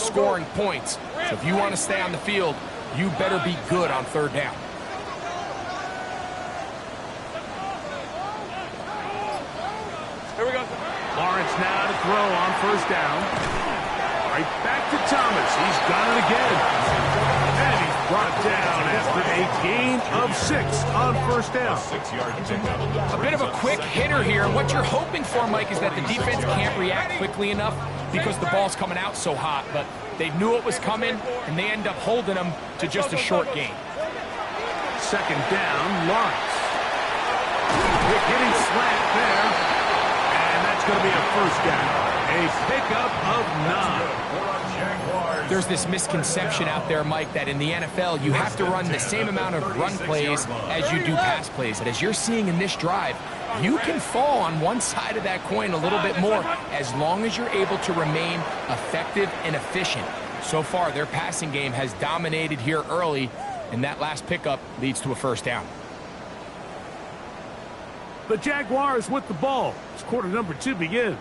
scoring points. So if you want to stay on the field, you better be good on third down. Here we go. Lawrence now to throw on first down. Right back to Thomas. He's got it again. And he's brought down after a gain of 6 on first down. A bit of a quick hitter here. And what you're hoping for, Mike, is that the defense can't react quickly enough because the ball's coming out so hot. But they knew it was coming, and they end up holding them to just a short gain. Second down, Lawrence. Quick hitting slant there. And that's going to be a first down. A pickup of 9. There's this misconception out there, Mike, that in the NFL you have to run the same amount of run plays as you do pass plays. And as you're seeing in this drive, you can fall on one side of that coin a little bit more as long as you're able to remain effective and efficient. So far, their passing game has dominated here early, and that last pickup leads to a first down. The Jaguars with the ball as quarter number 2 begins,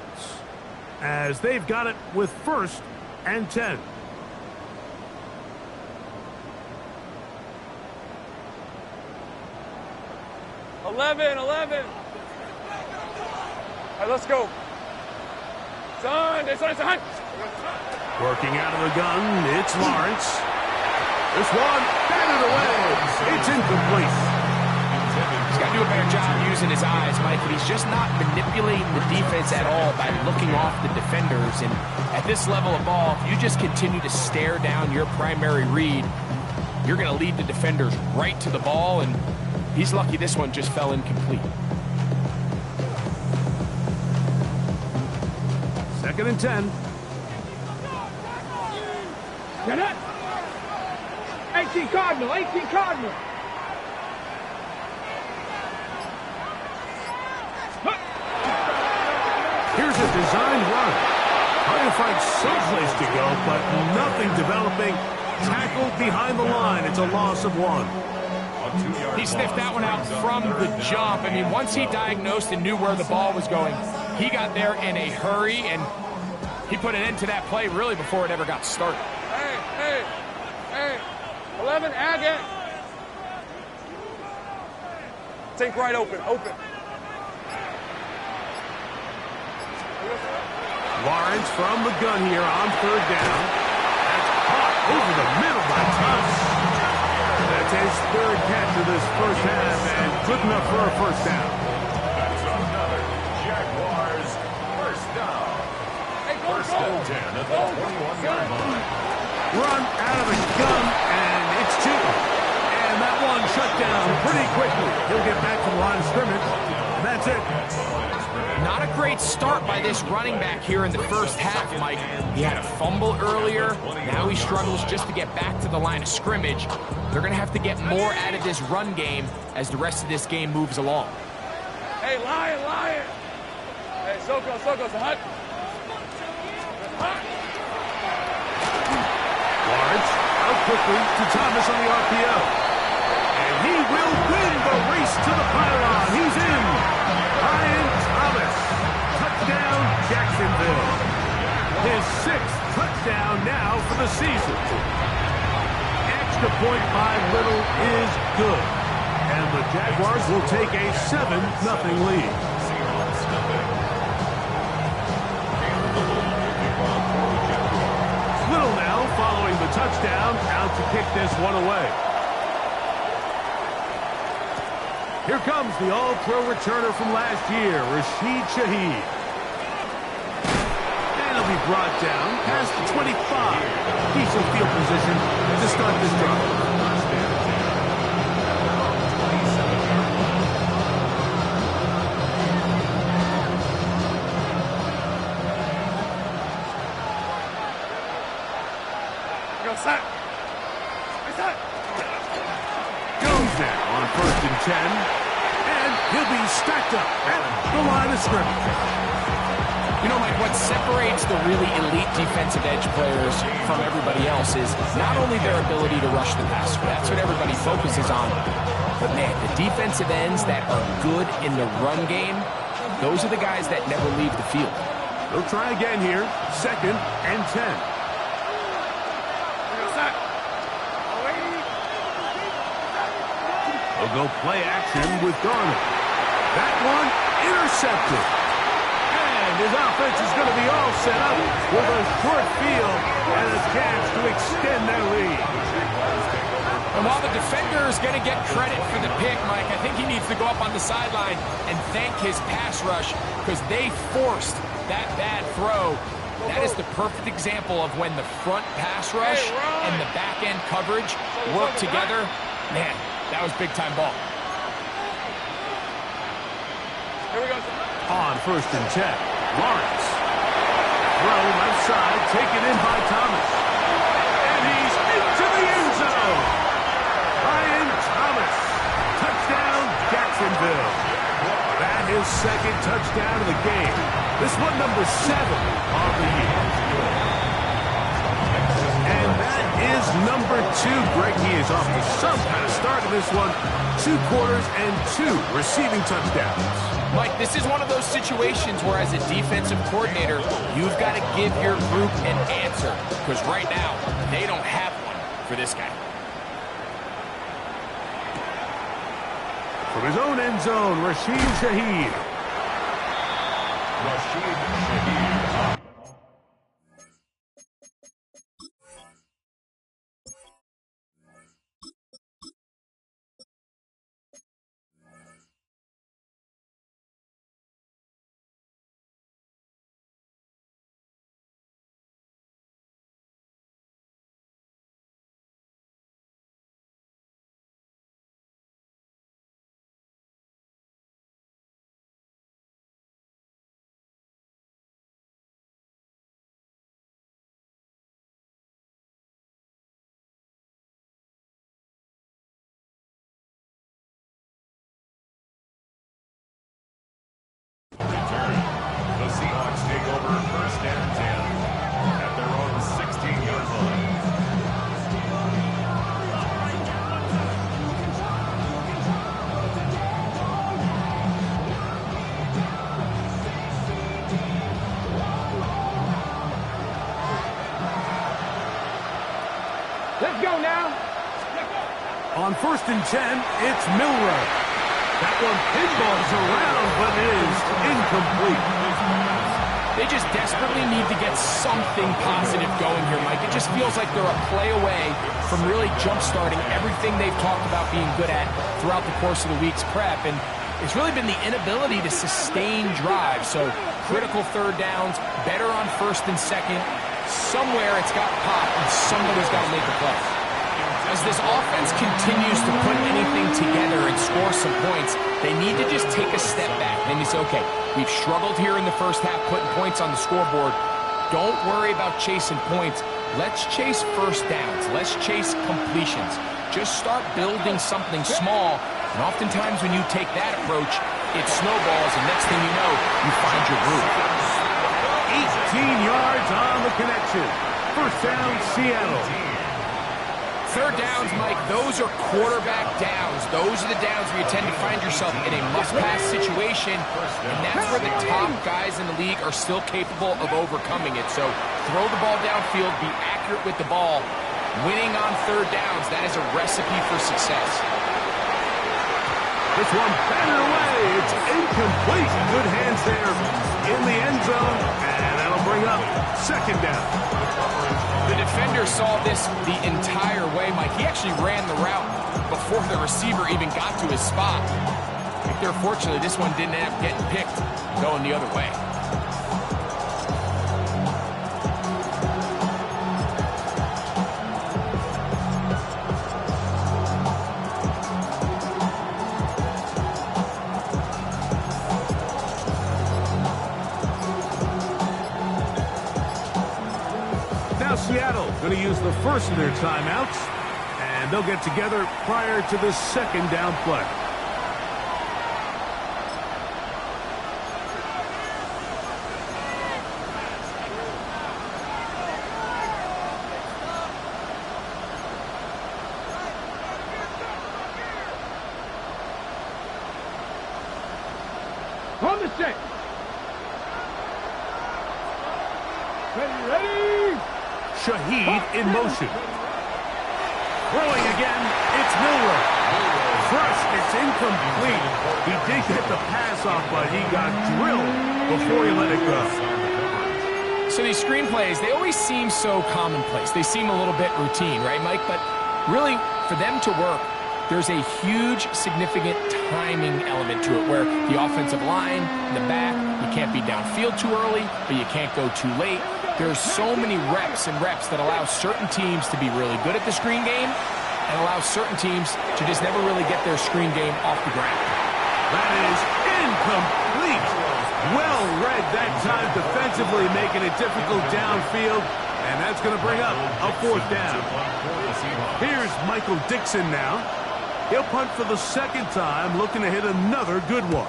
as they've got it with 1st and 10. Eleven. All right, let's go. Son, it's on. Working out of the gun, it's Lawrence. This one, batted away. It's incomplete. He's got to do a better job using his eyes, Mike, but he's just not manipulating the defense at all by looking off the defenders. And at this level of ball, if you just continue to stare down your primary read, you're going to lead the defenders right to the ball, and he's lucky this one just fell incomplete. 2nd and 10. Get it. 18 Cardinal. Here's a designed run. Trying to find someplace to go, but nothing developing. Tackled behind the line. It's a loss of 1. He sniffed that one out from the jump. I mean, once he diagnosed and knew where the ball was going, he got there in a hurry, and he put an end to that play really before it ever got started. Hey. 11, Agate. Think right open. Lawrence from the gun here on 3rd down. That's caught over the middle by Thomas. That's his 3rd catch of this first half, and good enough for a first down. That's another Jaguars first down. First and 10 at the 21-yard line. Run out of the gun, and it's 2. And that one shut down pretty quickly. He'll get back to the line of scrimmage, and that's it. Not a great start by this running back here in the first half, Mike. He had a fumble earlier. Now he struggles just to get back to the line of scrimmage. They're going to have to get more out of this run game as the rest of this game moves along. Hey, Lion. Hey, Soko, hut. Lawrence out quickly to Thomas on the RPO. And he will win the race to the pylon. He's in. Ryan Thomas. Touchdown, Jacksonville. His 6th touchdown now for the season. Extra point by Little is good. And the Jaguars will take a 7-0 lead. Little now following the touchdown, out to kick this one away. Here comes the all-pro returner from last year, Rashid Shaheed. And he'll be brought down past the 25. Decent field position to start this drive. Goes now on 1st and 10. And he'll be stacked up at the line of scrimmage. You know, Mike, what separates the really elite defensive edge players from everybody else is not only their ability to rush the passer. That's what everybody focuses on. But, man, the defensive ends that are good in the run game, those are the guys that never leave the field. They'll try again here. 2nd and 10. They'll go play action with Garner. That one intercepted. And his offense is going to be all set up with a short field and a chance to extend their lead. And while the defender is going to get credit for the pick, Mike, I think he needs to go up on the sideline and thank his pass rush because they forced that bad throw. That is the perfect example of when the front pass rush and the back end coverage work together. Man, that was big-time ball. Here we go. On 1st and 10, Lawrence. Throw left side, taken in by Thomas. And he's into the end zone. Ryan Thomas. Touchdown, Jacksonville. That is second touchdown of the game. This one number 7 on the year. And that is number 2. Greg, he is off to some kind of start in this one. 2 quarters and 2 receiving touchdowns. Mike, this is one of those situations where as a defensive coordinator, you've got to give your group an answer. Because right now, they don't have one for this guy. From his own end zone, Rashid Shaheed. Rashid Shaheed. The Seahawks take over 1st and 10 at their own 16-yard line. Let's go now. On 1st and 10, it's Milroe. That one pinballs around, but is incomplete. They just desperately need to get something positive going here, Mike. It just feels like they're a play away from really jump-starting everything they've talked about being good at throughout the course of the week's prep. And it's really been the inability to sustain drives. So critical 3rd downs, better on 1st and 2nd. Somewhere it's got pop, and somebody's got to make a play. As this offense continues to put anything together and score some points, they need to just take a step back. Then you say, okay, we've struggled here in the first half putting points on the scoreboard. Don't worry about chasing points. Let's chase 1st downs. Let's chase completions. Just start building something small. And oftentimes when you take that approach, it snowballs, and next thing you know, you find your groove. 18 yards on the connection. 1st down, Seattle. 3rd downs, Mike, those are quarterback downs. Those are the downs where you tend to find yourself in a must-pass situation, and that's where the top guys in the league are still capable of overcoming it. So throw the ball downfield, be accurate with the ball. Winning on 3rd downs, that is a recipe for success. This one batted away. It's incomplete. Good hands there in the end zone, and that'll bring up 2nd down. The defender saw this the entire way, Mike. He actually ran the route before the receiver even got to his spot. I think they're fortunate this one didn't end up getting picked going the other way. Seattle going to use the first of their timeouts, and they'll get together prior to the 2nd down play. On the set. Ready. Shaheed in motion. Throwing again, it's Milroe. crushed. It's incomplete. He did get the pass off, but he got drilled before he let it go. So these screenplays, they always seem so commonplace. They seem a little bit routine, right, Mike? But really, for them to work, there's a huge, significant timing element to it where the offensive line, the back, you can't be downfield too early, but you can't go too late. There's so many reps and reps that allow certain teams to be really good at the screen game and allow certain teams to just never really get their screen game off the ground. That is incomplete. Well read that time defensively, making it difficult downfield, and that's going to bring up a 4th down. Here's Michael Dixon now. He'll punt for the 2nd time, looking to hit another good one.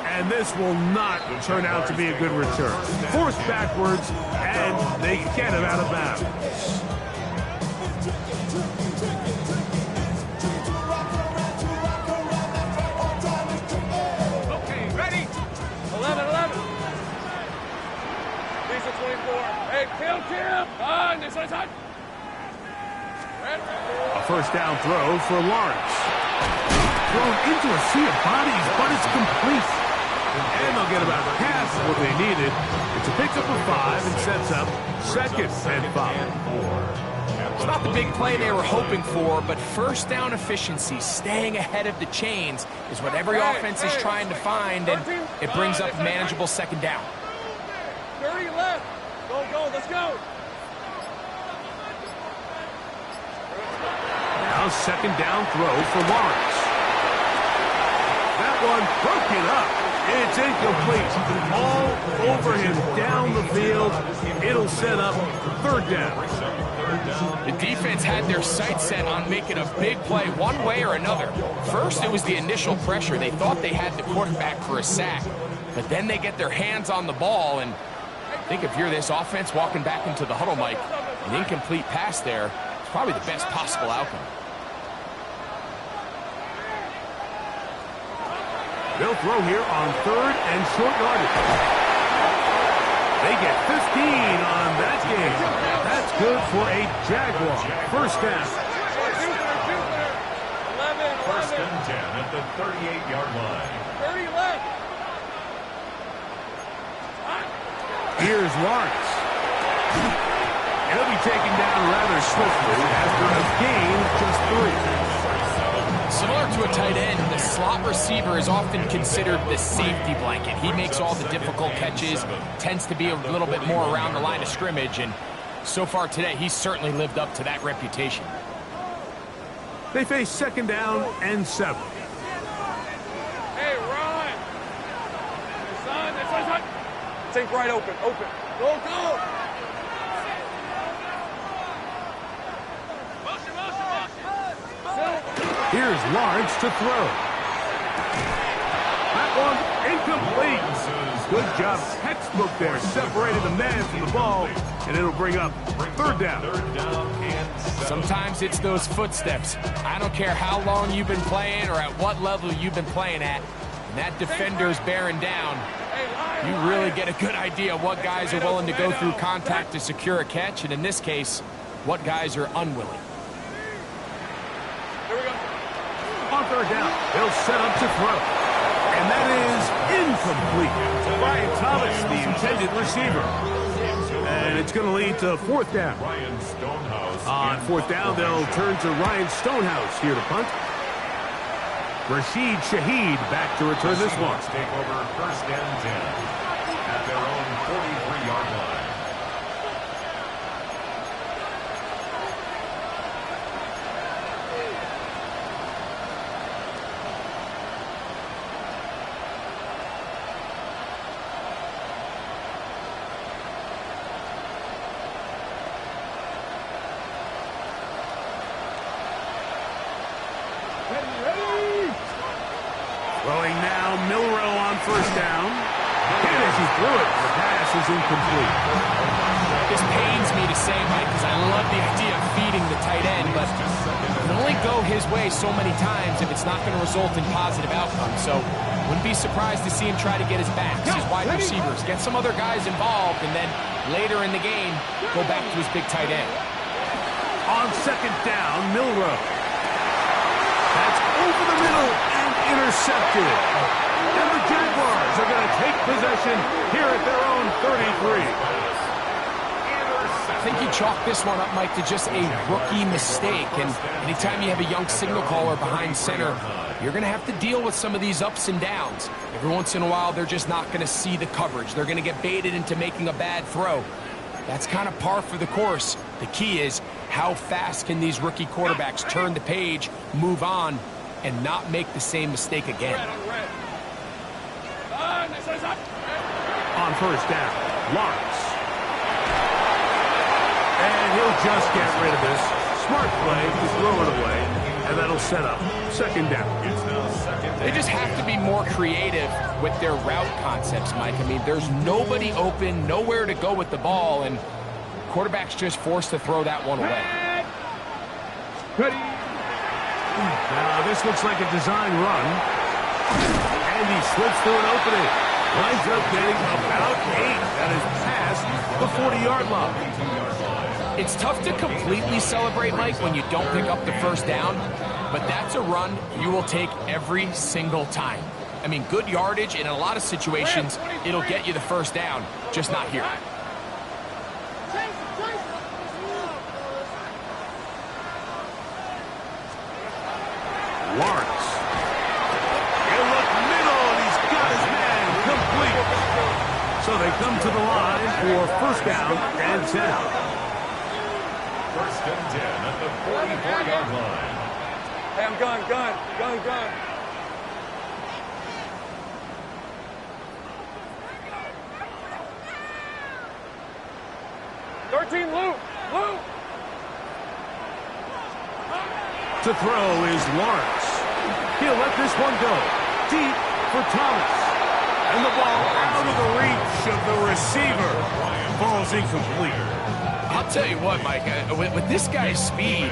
And this will not turn out to be a good return. Forced backwards, and they get it out of bounds. Okay, ready? 11. Lisa 24. Hey, Kim. On, this is hot. A 1st down throw for Lawrence. Thrown into a sea of bodies, but it's complete. And they'll get about half what they needed. It's a pickup of 5 and sets up 2nd and 5. It's not the big play they were hoping for, but 1st down efficiency, staying ahead of the chains, is what every offense is trying to find, and it brings up a manageable 2nd down. 30 left. Go, let's go. Now 2nd down throw for Lawrence. That one broken up. It's incomplete. All over him down the field. It'll set up 3rd down. The defense had their sights set on making a big play one way or another. First, it was the initial pressure. They thought they had the quarterback for a sack, but then they get their hands on the ball, and I think if you're this offense walking back into the huddle, Mike, an incomplete pass there is probably the best possible outcome. They'll throw here on 3rd and short yardage. They get 15 on that game. That's good for a Jaguar. 1st down. 1st and 10 at the 38-yard line. 30 left. Here's Lawrence. He'll be taken down rather swiftly after a gain of just 3. Similar to a tight end, the slot receiver is often considered the safety blanket. He makes all the difficult catches, tends to be a little bit more around the line of scrimmage, and so far today, he's certainly lived up to that reputation. They face 2nd down and 7. Hey, Ron. Son. Think right open. Go. Here's Lawrence to throw. That one incomplete. Good job. Textbook there. Separated the man from the ball, and it'll bring up 3rd down. Sometimes it's those footsteps. I don't care how long you've been playing or at what level you've been playing at. When that defender's bearing down, you really get a good idea of what guys are willing to go through contact to secure a catch, and in this case, what guys are unwilling. On 3rd down, they'll set up to throw. And that is incomplete. Brian Thomas, the intended receiver. And it's going to lead to 4th down. On 4th down, they'll turn to Ryan Stonehouse here to punt. Rashid Shaheed back to return this one. Take over 1st and 10 at their own 43-yard line. Throwing now, Milrow on 1st down. And as he threw it, the pass is incomplete. This pains me to say, Mike, because I love the idea of feeding the tight end, but it can only go his way so many times if it's not going to result in positive outcomes. So wouldn't be surprised to see him try to get his backs, his wide receivers, get some other guys involved, and then later in the game, go back to his big tight end. On second down, Milroe. That's over the middle and intercepted. And the Jaguars are going to take possession here at their own 33. I think you chalk this one up, Mike, to just a rookie mistake. And anytime you have a young signal caller behind center, you're going to have to deal with some of these ups and downs. Every once in a while, they're just not going to see the coverage. They're going to get baited into making a bad throw. That's kind of par for the course. The key is how fast can these rookie quarterbacks turn the page, move on, and not make the same mistake again. On first down, Lawrence. And he'll just get rid of this. Smart play to throw it away, and that'll set up second down. They just have to be more creative with their route concepts, Mike. I mean, there's nobody open, nowhere to go with the ball, and quarterback's just forced to throw that one away. Now, this looks like a design run. And he slips through an opening. Winds up getting about 8. That is past the 40-yard line. It's tough to completely celebrate, Mike, when you don't pick up the first down, but that's a run you will take every single time. I mean, good yardage, and in a lot of situations, it'll get you the first down, just not here. Lawrence. He'll look middle, and he's got his man complete. So they come to the line for first down and 10. First and 10 at the 44-yard line. Hey, I'm gun. 13, Luke. To throw is Lawrence. He'll let this one go. Deep for Thomas. And the ball out of the reach of the receiver. Ball's incomplete. I'll tell you what, Mike, with this guy's speed,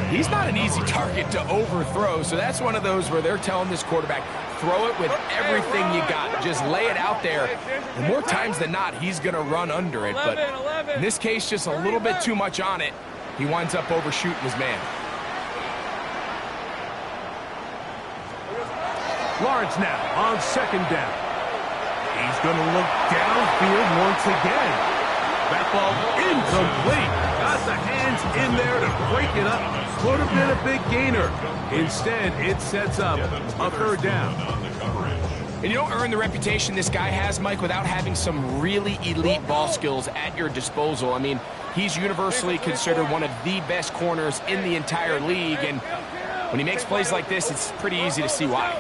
he's not an easy target to overthrow, so that's one of those where they're telling this quarterback, throw it with everything you got. Just lay it out there. And more times than not, he's going to run under it. But in this case, just a little bit too much on it. He winds up overshooting his man. Lawrence now on second down. He's going to look downfield once again. That ball incomplete. Got the hands in there to break it up. Could have been a big gainer. Instead, it sets up a third down. And you don't earn the reputation this guy has, Mike, without having some really elite ball skills at your disposal. I mean, he's universally considered one of the best corners in the entire league, and when he makes plays like this, it's pretty easy to see why.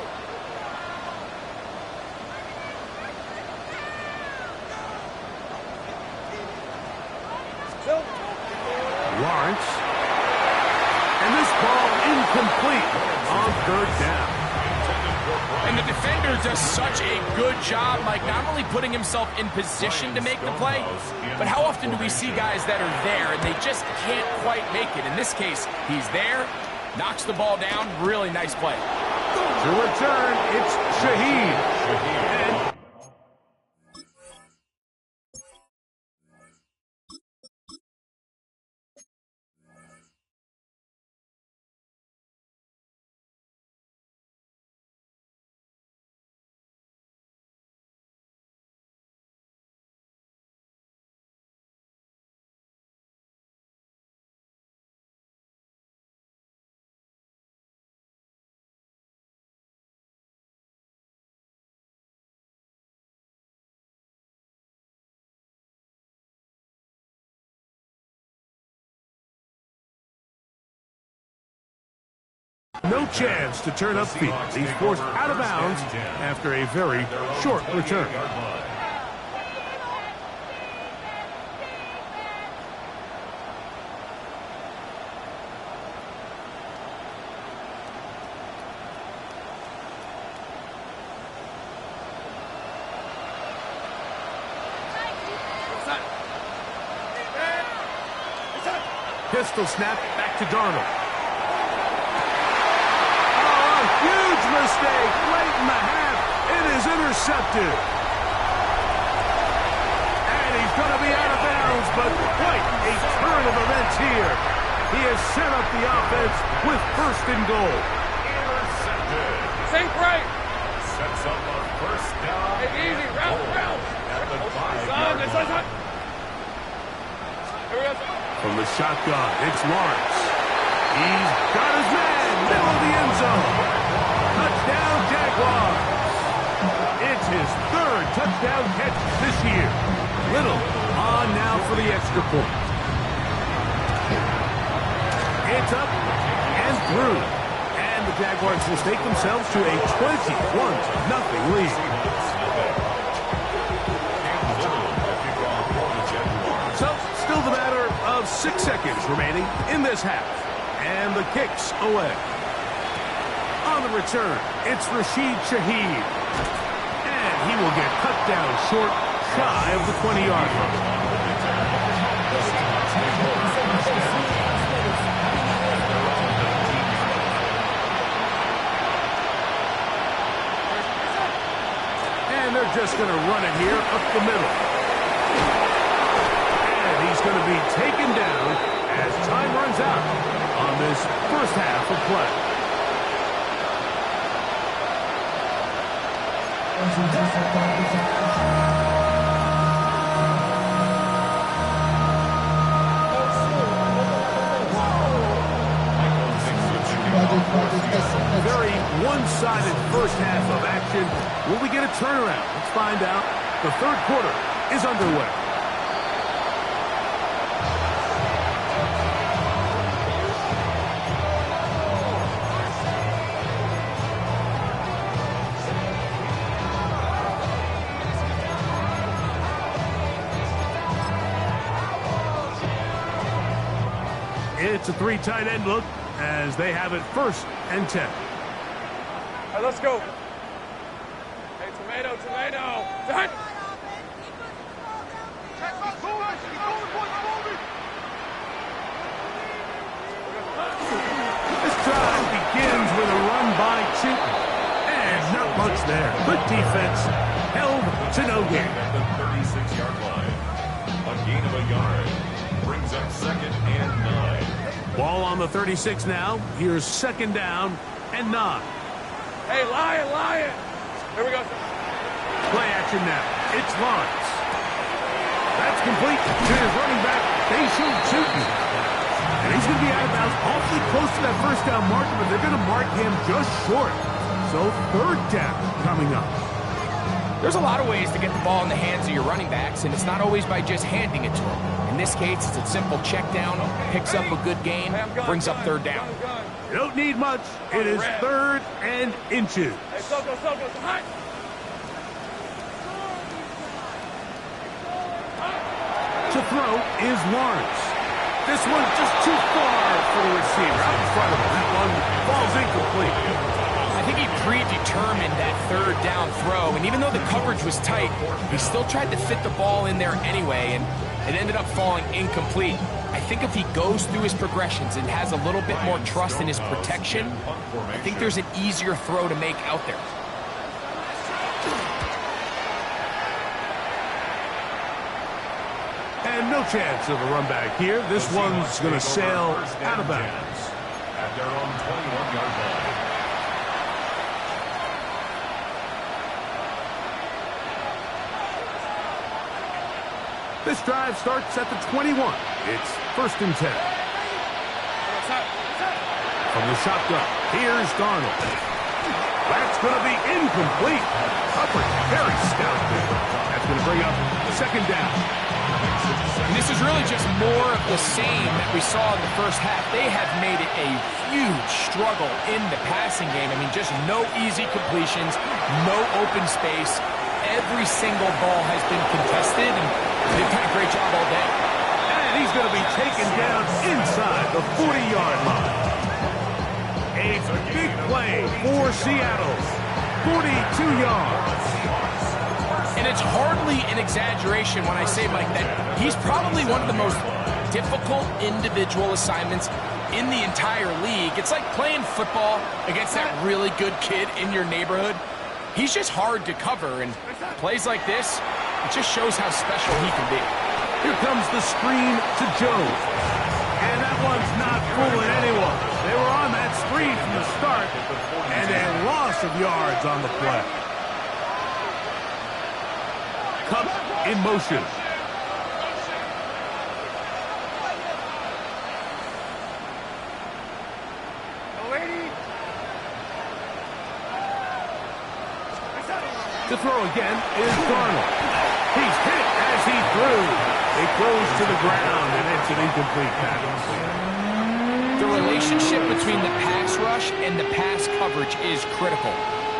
Lawrence. And this ball incomplete on third down. And the defender does such a good job, Mike, not only putting himself in position to make the play, but how often do we see guys that are there and they just can't quite make it? In this case, he's there, knocks the ball down, really nice play. To return, it's Shaheed. No chance to turn upfield. He's forced out of bounds after a very short return. Pistol snap back to Darnold. Huge mistake late in the half. It is intercepted. And he's going to be out of bounds, but quite a turn of events here. He has set up the offense with first and goal. Intercepted. Sink right. Sets up a first down. Hey, easy. Route. At the 5-yard Son. line. Here we go. From the shotgun, it's Lawrence. He's got his man, middle of the end zone. Touchdown, Jaguars. It's his third touchdown catch this year. Little on now for the extra point. It's up and through. And the Jaguars will take themselves to a 21-0 lead. So, still the matter of 6 seconds remaining in this half. And the kick's away. On the return, it's Rashid Shaheed. And he will get cut down short, shy of the 20-yard line. And they're just going to run it here up the middle. And he's going to be taken down as time runs out on this first half of play. Very one-sided first half of action. Will we get a turnaround? Let's find out. The third quarter is underway. It's a three tight end look as they have it first and 10. All right, let's go. Hey, tomato. Done. This drive begins with a run by Chutin. And not much there. Good defense. Held to no gain. At the 36-yard line. A gain of a yard. Brings up 2nd and 9. Ball on the 36 now. Here's 2nd down and 9. Hey, lion. Here we go. Play action now. It's Lawrence. That's complete to his running back, Bayshul Chutin. And he's going to be out of bounds awfully close to that first down marker, but they're going to mark him just short. So 3rd down coming up. There's a lot of ways to get the ball in the hands of your running backs, and it's not always by just handing it to them. In this case, it's a simple check down, picks up a good gain, brings up 3rd down. You don't need much. It is 3rd and inches. Hey, Soko. Hot. To throw is Lawrence. This one's just too far for the receiver. Out in front of him. That one falls incomplete. I think he predetermined that 3rd down throw, and even though the coverage was tight, he still tried to fit the ball in there anyway, and it ended up falling incomplete. I think if he goes through his progressions and has a little bit more trust in his protection, I think there's an easier throw to make out there. And no chance of a run back here. This one's going to sail out of bounds. At their own 21-yard line. This drive starts at the 21. It's 1st and 10. From the shotgun, here's Darnold. That's going to be incomplete. Hubbard, very stout there. That's going to bring up 2nd down. And this is really just more of the same that we saw in the first half. They have made it a huge struggle in the passing game. I mean, just no easy completions, no open space. Every single ball has been contested, and they've done a great job all day. And he's going to be taken down inside the 40-yard line. A big play for Seattle. 42 yards. And it's hardly an exaggeration when I say, Mike, that he's probably one of the most difficult individual assignments in the entire league. It's like playing football against that really good kid in your neighborhood. He's just hard to cover, and plays like this, it just shows how special he can be. Here comes the screen to Jones. And that one's not fooling anyone. They were on that screen from the start, and a loss of yards on the play. Kupp in motion. To throw again is Darnold. He's hit as he threw. It goes to the ground, and it's an incomplete pass. The relationship between the pass rush and the pass coverage is critical.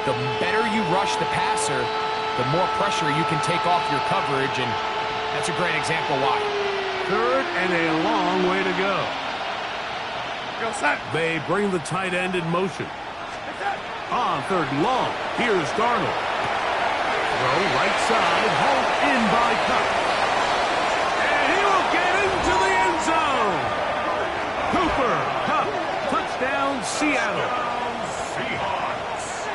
The better you rush the passer, the more pressure you can take off your coverage, and that's a great example why. Third and a long way to go. They bring the tight end in motion. On third and long, here's Darnold. Throw right side, hauled in by Kupp. And he will get into the end zone. Cooper Kupp, touchdown Seattle. Seahawks.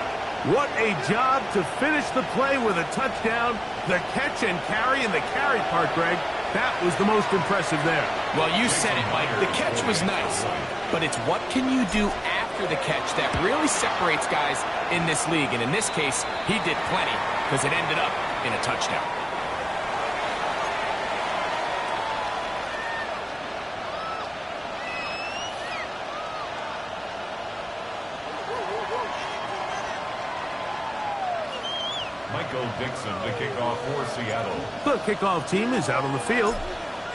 What a job to finish the play with a touchdown. The catch and carry, and the carry part, Greg, that was the most impressive there. Well, you said it, Mike. The catch was nice, but it's what can you do after the catch that really separates guys in this league. And in this case, he did plenty because it ended up in a touchdown. Michael Dixon to kick off for Seattle. The kickoff team is out on the field,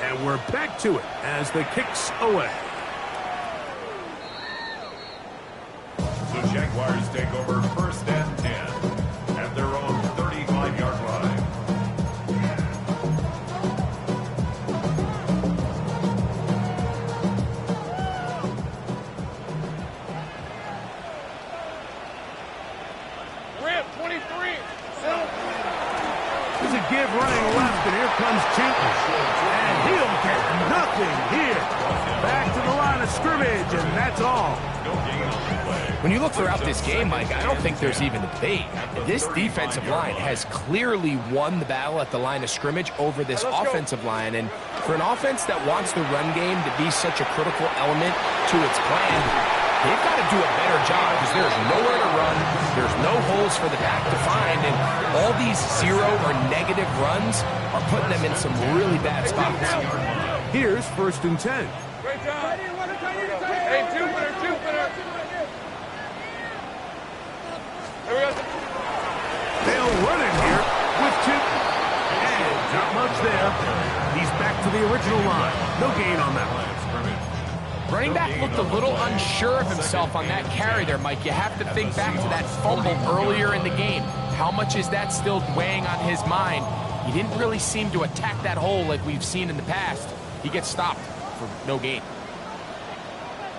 and we're back to it as the kick's away. The Jaguars take over first and 10 at their own 35-yard line. Rip, 23. There's a give running left, and here comes Chilton. And he'll get nothing here. Back to the line of scrimmage, and that's all. No gain on the play. When you look throughout this game, Mike, I don't think there's even a debate. This defensive line has clearly won the battle at the line of scrimmage over this offensive line. And for an offense that wants the run game to be such a critical element to its plan, they've got to do a better job because there's nowhere to run. There's no holes for the back to find. And all these zero or negative runs are putting them in some really bad spots. Here's first and 10. Great job. Hey, Jupiter, Jupiter. Here we go. They'll run it here with Chilton. And not much there. He's back to the original line. No gain on that one. Running back looked a little unsure of himself on that carry there, Mike. You have to think back to that fumble earlier in the game. How much is that still weighing on his mind? He didn't really seem to attack that hole like we've seen in the past. He gets stopped for no gain.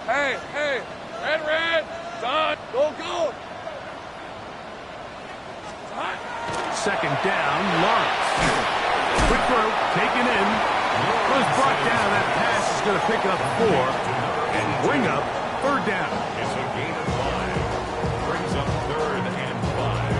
Hey, hey. Red. Son. Go. Son. Second down, Lawrence. Quick throw, taken in. Was brought down. That pass is going to pick up 4 and bring up third down. It's a gain of 5. Brings up third and 5.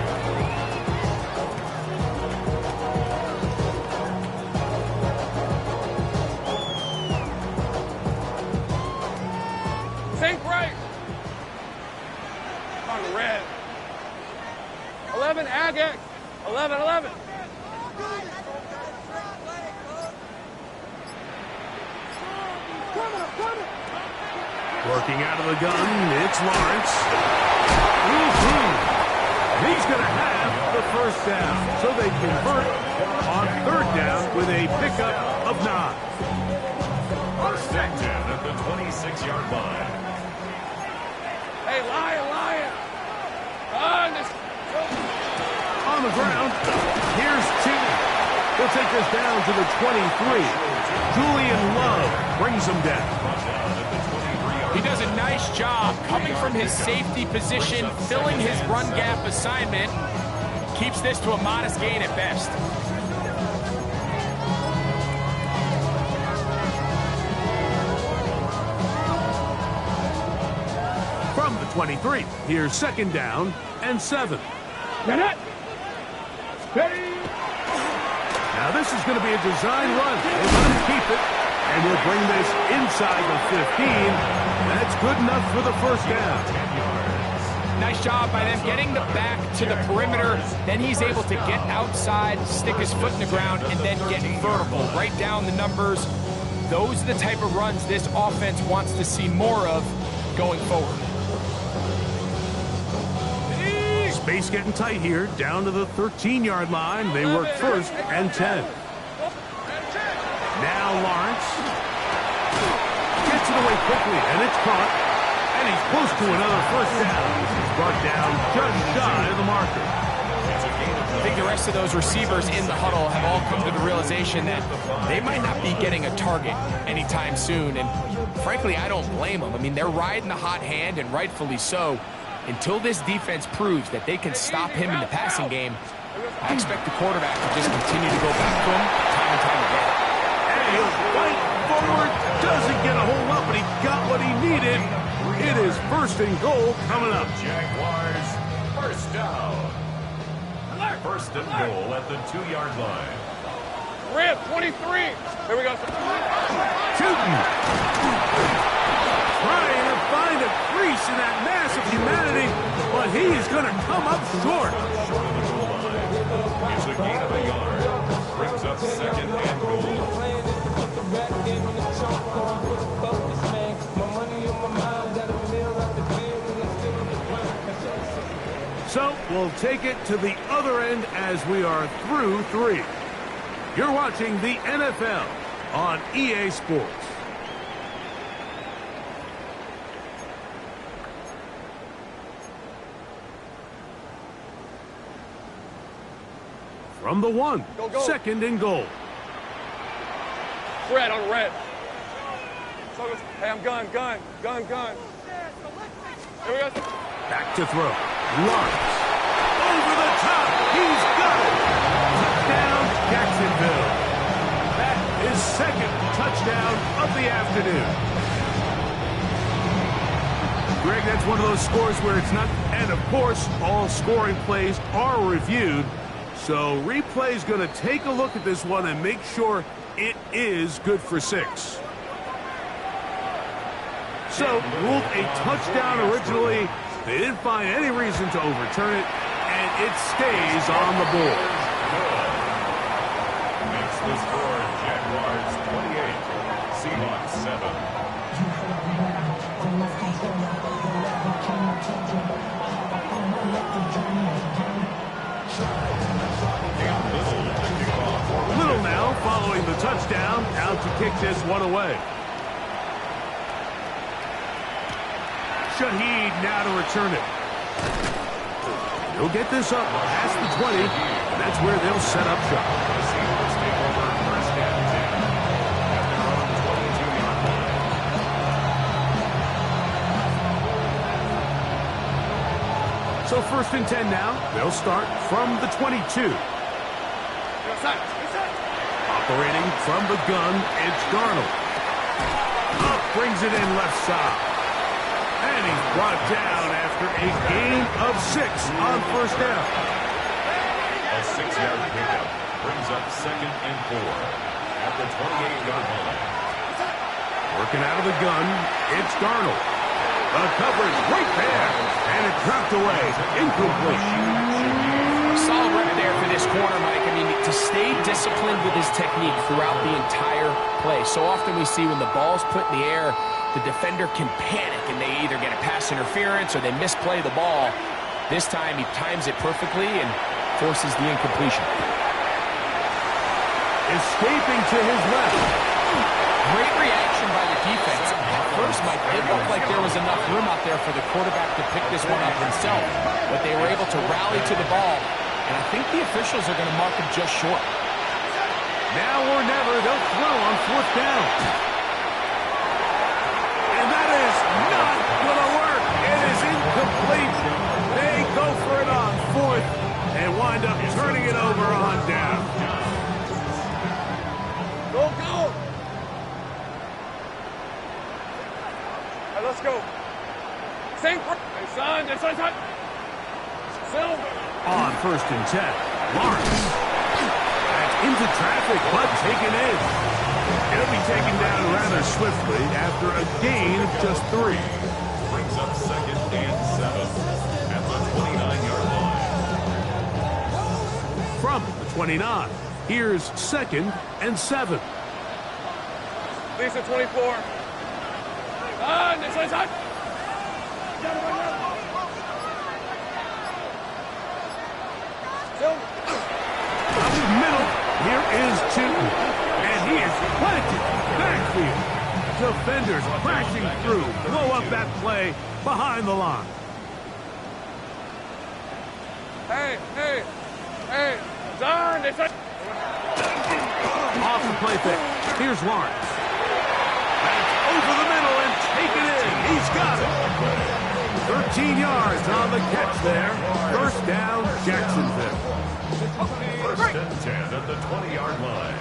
Think right. On red. 11, Agate. 11. Working out of the gun, it's Lawrence. He's going to have the first down. So they convert on third down with a pickup of 9. First and 10 at the 26-yard line. Hey, Lion. On the ground, here's Chilton. He'll take this down to the 23. Julian Love brings him down. He does a nice job coming from his safety position, filling his run gap assignment. Keeps this to a modest gain at best. From the 23, here's second down and 7. Get it. Steady. Now this is going to be a design run. They're going to keep it. And he'll bring this inside the 15. That's good enough for the first down. Nice job by them getting the back to the perimeter. Then he's able to get outside, stick his foot in the ground, and then get vertical. Right down the numbers. Those are the type of runs this offense wants to see more of going forward. Space getting tight here, down to the 13-yard line. They work first and 10. Now Lawrence gets it away quickly, and it's caught. And he's close to another first down. He's brought down just shy of the marker. I think the rest of those receivers in the huddle have all come to the realization that they might not be getting a target anytime soon. And frankly, I don't blame them. I mean, they're riding the hot hand, and rightfully so. Until this defense proves that they can stop him in the passing game, I expect the quarterback to just continue to go back to him time and time again. And he'll fight forward. Doesn't get a whole lot, but he got what he needed. It is first and goal coming up. Jaguars, first down. First and goal at the 2-yard line. Rip, 23. Here we go. Shooting. Trying to find a crease in that mass of humanity, but he is going to come up short. It's a gain of a yard. Brings up second and goal. So we'll take it to the other end as we are through 3. You're watching the NFL on EA Sports. From the 1, Go. second and goal. Red on red. Hey, I'm gun. Here we go. Back to throw. Lawrence. Over the top. He's got it. Touchdown, Jacksonville. That is second touchdown of the afternoon. Greg, that's one of those scores where it's not, and of course, all scoring plays are reviewed. So replay's going to take a look at this one and make sure it is good for 6. So, ruled a touchdown originally. They didn't find any reason to overturn it, and it stays on the board. Makes the score Jaguars 28, Seahawks 7. Little now following the touchdown, out to kick this one away. Shaheed now to return it. He'll get this up past the 20, and that's where they'll set up shop. The Seahawks take over first and 10 at their own 22-yard line. So first and 10 now. They'll start from the 22. Operating from the gun, it's Darnold. Up, brings it in left side. And he's brought down after a gain of 6 on first down. A 6-yard pickup brings up second and 4 at the 28-yard line. Working out of the gun, it's Darnold. The coverage right there, and it dropped away, incomplete. Solid rep there for this corner, Mike. I mean, to stay disciplined with his technique throughout the entire play. So often we see when the ball's put in the air, the defender can panic and they either get a pass interference or they misplay the ball. This time he times it perfectly and forces the incompletion. Escaping to his left. Great reaction by the defense. At first, Mike, it looked like there was enough room out there for the quarterback to pick this one up himself, but they were able to rally to the ball, and I think the officials are going to mark him just short. Now or never, they'll throw on fourth down. And that is not going to work. It is incomplete. They go for it on fourth and wind up turning it over on down. Go. Hey, let's go. Same. Hey, son. On first and 10, Lawrence. That's into traffic, but taken in. It'll be taken down rather swiftly after a gain of just 3. Brings up 2nd and 7 at the 29-yard line. From the 29, here's 2nd and 7. Lisa 24. This one's hot. Up the middle, here is Chilton. And he is planted backfield. Defenders crashing through. Blow up that play behind the line. Hey, Don, this is... Off the play fake. Here's Lawrence. That's over the middle and taken in. He's got it. 13 yards on the catch there. First down, Jacksonville. First and 10 at the 20-yard line.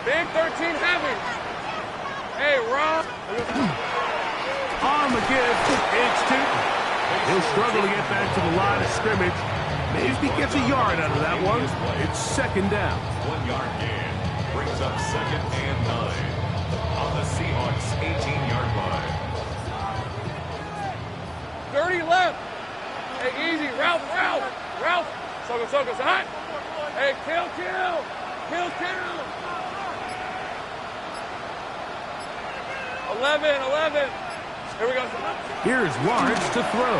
Big 13 heavy. Hey, Rob. On the give, it's Tootin. He'll struggle to get back to the line of scrimmage. Maybe he gets a yard out of that one. It's 2nd down. 1-yard gain. Brings up 2nd and 9 on the Seahawks 18-yard line. 30 left. Hey, easy. Ralph. Soka, hot. Hey, kill. 11. Here we go. Here's Lawrence to throw.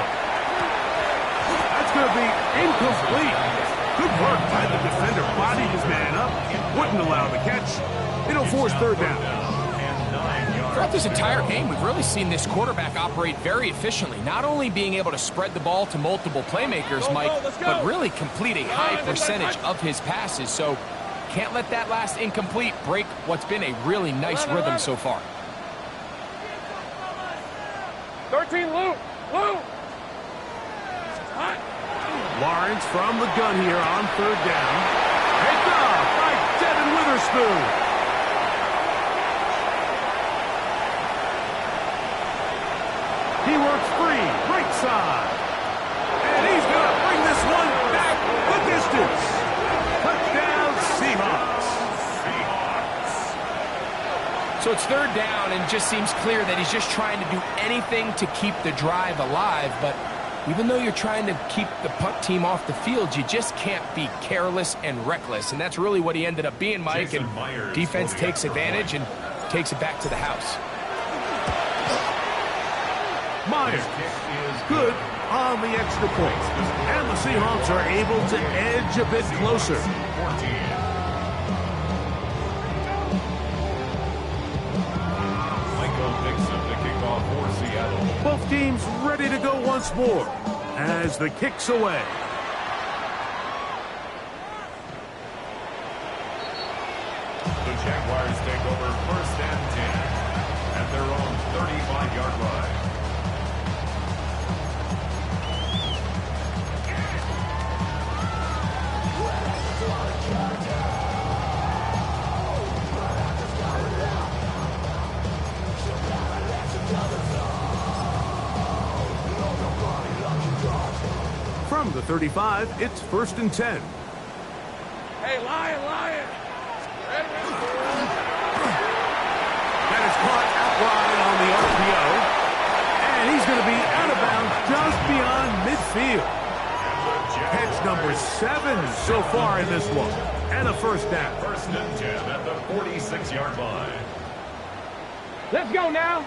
That's going to be incomplete. Good work by the defender. Bodied his man up. Wouldn't allow the catch. It'll force 3rd down. Throughout this entire game, we've really seen this quarterback operate very efficiently, not only being able to spread the ball to multiple playmakers, Mike, but really complete a high percentage of his passes. So can't let that last incomplete break what's been a really nice rhythm so far. 13, Lou. Hot. Lawrence from the gun here on 3rd down. Picked off by Devin Witherspoon. He works free, right side. And he's going to bring this one back the distance. Touchdown, Seahawks. So it's 3rd down, and it just seems clear that he's just trying to do anything to keep the drive alive. But even though you're trying to keep the punt team off the field, you just can't be careless and reckless. And that's really what he ended up being, Mike. And defense takes advantage and takes it back to the house. Myers good on the extra point. And the Seahawks are able to edge a bit closer. Michael Dixon to kick off for Seattle. Both teams ready to go once more as the kick's away. The Jaguars take over 1st and 10 at their own 35-yard line. From the 35, it's 1st and 10. Hey, Lion. That is caught out wide on the RPO. And he's going to be out of bounds just beyond midfield. Catch number 7 so far in this one. And a 1st down. 1st and 10 at the 46-yard line. Let's go now.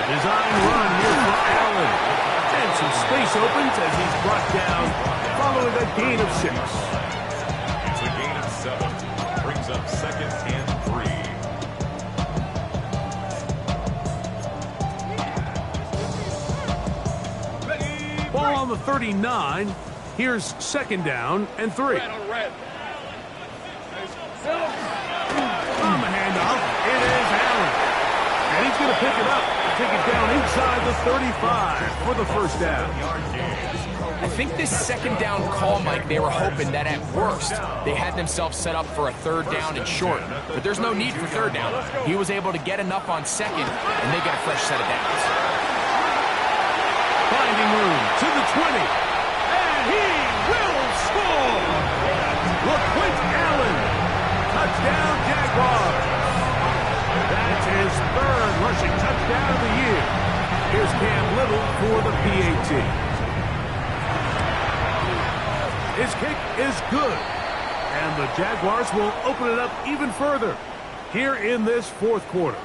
Design run here for Allen. And some space opens as he's brought down following a gain of 6. It's a gain of 7. Brings up 2nd and 3. Ball on the 39. Here's 2nd down and 3. Red. On the handoff, it is Allen. And he's going to pick it up and take it down inside the 35 for the 1st down. I think this 2nd down call, Mike, they were hoping that at worst they had themselves set up for a 3rd down and short. But there's no need for 3rd down. He was able to get enough on 2nd, and they get a fresh set of downs. Finding room to the 20. And he will score! LaQuint Allen. Touchdown, Jaguars. That's his third rushing touchdown of the year. Here's Cam Little for the PAT. His kick is good. And the Jaguars will open it up even further here in this fourth quarter.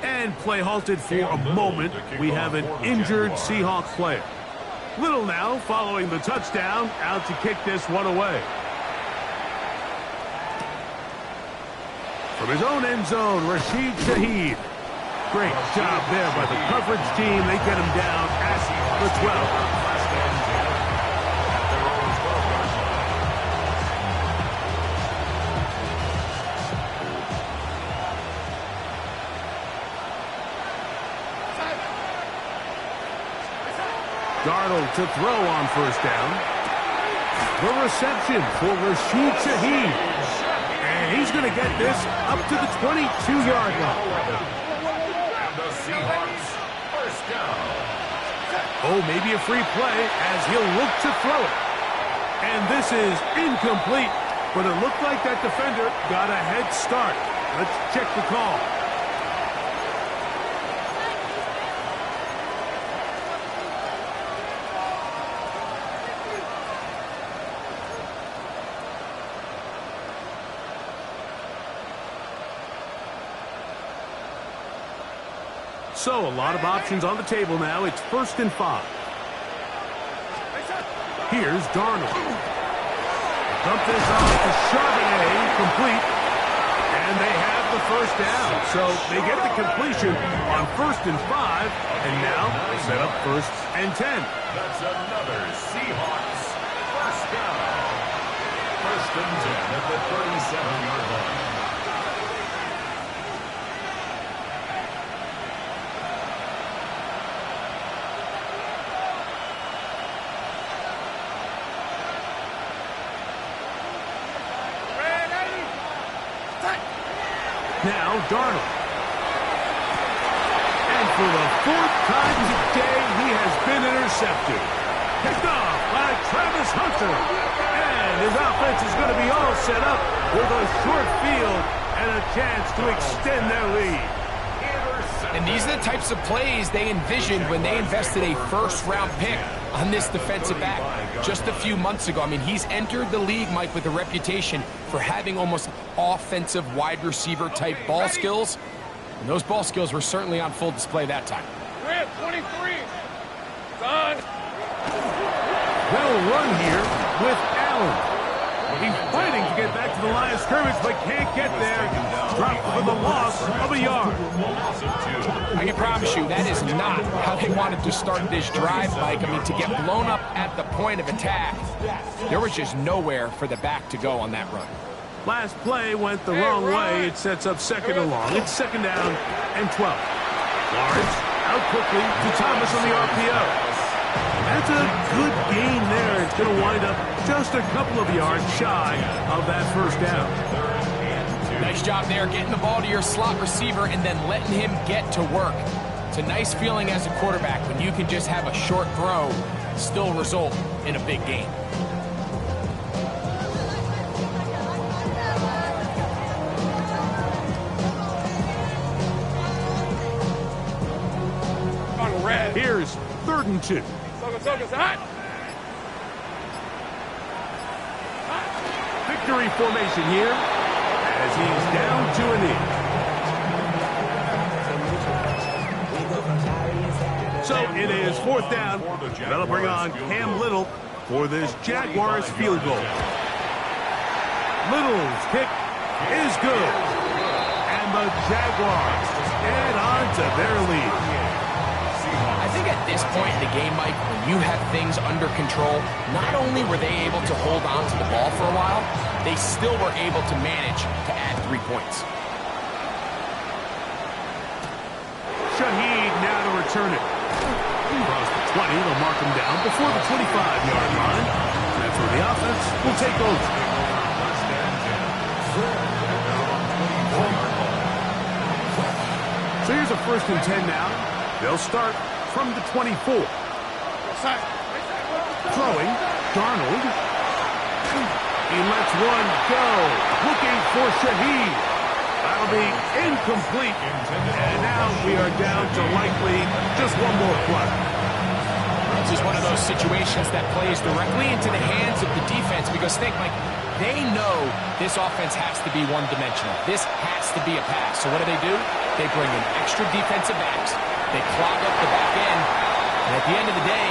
And play halted for a moment. We have an injured Seahawks player. Little now following the touchdown, out to kick this one away. From his own end zone, Rashid Shaheed. Great job there by the coverage team. They get him down at the 12. Darnold to throw on first down. The reception for Rashid Shaheed. And he's going to get this up to the 22-yard line. And the Seahawks first down. Oh, maybe a free play as he'll look to throw it. And this is incomplete, but it looked like that defender got a head start. Let's check the call. So, a lot of options on the table now. It's 1st and 5. Here's Darnold. Dump this off to Charbonnet, complete. And they have the first down. So, they get the completion on 1st and 5. And now, they set up 1st and 10. That's another Seahawks first down. 1st and 10 at the 37-yard line. Now Darnold. And for the 4th time today, he has been intercepted. Picked off by Travis Hunter. And his offense is going to be all set up with a short field and a chance to extend their lead. And these are the types of plays they envisioned when they invested a first-round pick on this defensive back just a few months ago. I mean, he's entered the league, Mike, with a reputation for having almost offensive wide receiver type ball skills. And those ball skills were certainly on full display that time. We're at 23. Son. They'll run here with Allen. He's fighting to get back to the line of scrimmage, but can't get there. Dropped for the loss of a yard. I can promise you that is not how they wanted to start this drive, Mike. I mean, to get blown up at the point of attack, there was just nowhere for the back to go on that run. Last play went the wrong way. It sets up 2nd and long. It's 2nd down and 12. Lawrence out quickly to Thomas on the RPO. That's a good gain there. It's going to wind up just a couple of yards shy of that first down. Nice job there getting the ball to your slot receiver and then letting him get to work. It's a nice feeling as a quarterback when you can just have a short throw still result in a big gain. On red. Here's 3rd and 2. Victory formation here as he's down to a knee. So it is 4th down. That'll bring on Cam Little for this Jaguars field goal. Little's kick is good. And the Jaguars add on to their lead. I think at this point in the game, Mike, when you have things under control, not only were they able to hold on to the ball for a while, they still were able to manage to add 3 points. Shaheed now to return it. Across the 20, they'll mark him down before the 25-yard line. That's where the offense will take over. So here's a 1st and 10 now. They'll start from the 24. Throwing, Darnold. He lets one go. Looking for Shaheed. That'll be incomplete. And now we are down to likely just one more play. This is one of those situations that plays directly into the hands of the defense because think, Mike, they know this offense has to be one-dimensional. This has to be a pass. So what do? They bring in extra defensive backs. They clog up the back end. And at the end of the day,